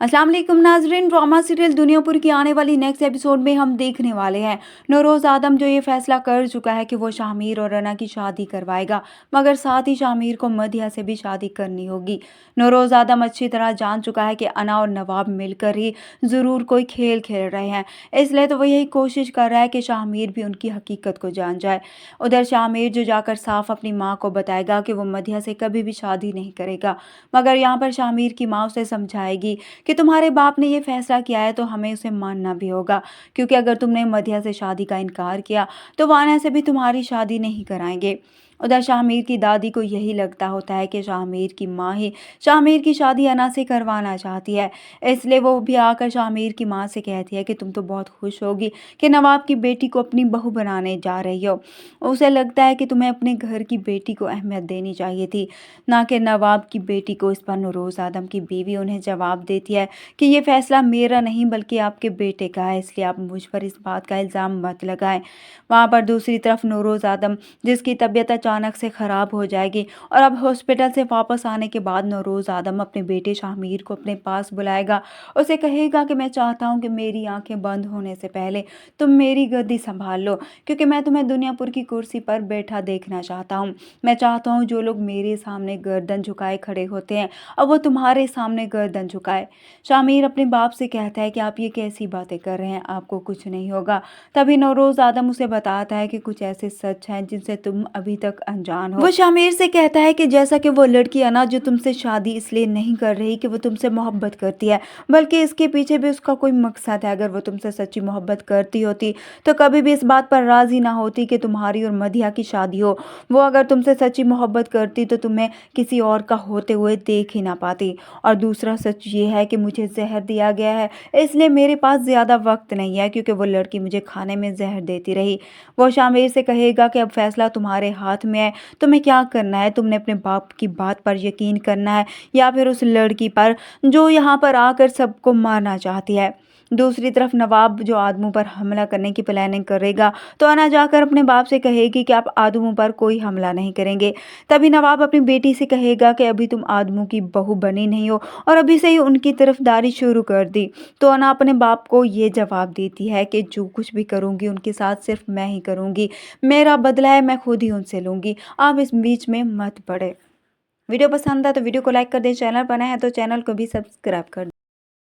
अस्सलाम वालेकुम नाजरीन। ड्रामा सीरियल दुनियापुर की आने वाली नेक्स्ट एपिसोड में हम देखने वाले हैं नौरोज़ आदम जो ये फैसला कर चुका है कि वो शामिर और रना की शादी करवाएगा, मगर साथ ही शामिर को मदिया से भी शादी करनी होगी। नौरोज़ आदम अच्छी तरह जान चुका है कि अना और नवाब मिलकर ही ज़रूर कोई खेल खेल रहे हैं, इसलिए तो वो यही कोशिश कर रहा है कि शामिर भी उनकी हकीकत को जान जाए। उधर शामिर जो जाकर साफ अपनी माँ को बताएगा कि वो मदिया से कभी भी शादी नहीं करेगा, मगर यहाँ पर शामिर की माँ उसे समझाएगी कि तुम्हारे बाप ने ये फैसला किया है तो हमें उसे मानना भी होगा, क्योंकि अगर तुमने मदिया से शादी का इनकार किया तो वो अना से भी तुम्हारी शादी नहीं कराएंगे। उधर शामिर की दादी को यही लगता होता है कि शामिर की माँ ही शामिर की शादी अना से करवाना चाहती है, इसलिए वो भी आकर शामिर की माँ से कहती है कि तुम तो बहुत खुश होगी कि नवाब की बेटी को अपनी बहू बनाने जा रही हो। उसे लगता है कि तुम्हें अपने घर की बेटी को अहमियत देनी चाहिए थी, ना कि नवाब की बेटी को। इस पर नौरोज़ आदम की बीवी उन्हें जवाब देती है कि ये फैसला मेरा नहीं बल्कि आपके बेटे का है, इसलिए आप मुझ पर इस बात का इल्ज़ाम मत लगाएं। वहाँ पर दूसरी तरफ नौरोज़ आदम जिसकी तबीयत अचानक से ख़राब हो जाएगी और अब हॉस्पिटल से वापस आने के बाद नौरोज़ आदम अपने बेटे शामिर को अपने पास बुलाएगा। उसे कहेगा कि मैं चाहता हूँ कि मेरी आंखें बंद होने से पहले तुम मेरी गद्दी संभाल लो, क्योंकि मैं तुम्हें दुनियापुर की कुर्सी पर बैठा देखना चाहता हूँ। मैं चाहता हूँ जो लोग मेरे सामने गर्दन झुकाए खड़े होते हैं अब वो तुम्हारे सामने गर्दन झुकाए। शामिर अपने बाप से कहता है कि आप ये कैसी बातें कर रहे हैं, आपको कुछ नहीं होगा। तभी नौरोज़ आदम उसे बताता है कि कुछ ऐसे सच हैं जिनसे तुम अभी तक अनजान हो। वो शामिर से कहता है कि जैसा कि वो लड़की अना जो तुमसे शादी इसलिए नहीं कर रही कि वो तुमसे मोहब्बत करती है, बल्कि इसके पीछे भी उसका कोई मकसद है। अगर वो तुमसे सच्ची मोहब्बत करती होती तो कभी भी इस बात पर राजी ना होती कि तुम्हारी और मदिया की शादी हो। वो अगर तुमसे सच्ची मोहब्बत करती तो तुम्हें किसी और का होते हुए देख ही ना पाती। और दूसरा सच ये है कि मुझे जहर दिया गया है, इसलिए मेरे पास ज़्यादा वक्त नहीं है, क्योंकि वो लड़की मुझे खाने में जहर देती रही। वो शामिर से कहेगा कि अब फैसला तुम्हारे हाथ में है, तुम्हें क्या करना है। तुमने अपने बाप की बात पर यकीन करना है या फिर उस लड़की पर जो यहाँ पर आकर सबको मारना चाहती है। दूसरी तरफ नवाब जो आदमों पर हमला करने की प्लानिंग करेगा तो अना जाकर अपने बाप से कहेगी कि आप आदमों पर कोई हमला नहीं करेंगे। तभी नवाब अपनी बेटी से कहेगा कि अभी तुम आदमों की बहू बनी नहीं हो और अभी से ही उनकी तरफदारी शुरू कर दी। तो अना अपने बाप को ये जवाब देती है कि जो कुछ भी करूँगी उनके साथ सिर्फ मैं ही करूँगी, मेरा बदला है मैं खुद ही उनसे लूँगी, आप इस बीच में मत पड़े। वीडियो पसंद है तो वीडियो को लाइक कर दें, चैनल पर नए हैं तो चैनल को भी सब्सक्राइब कर दें।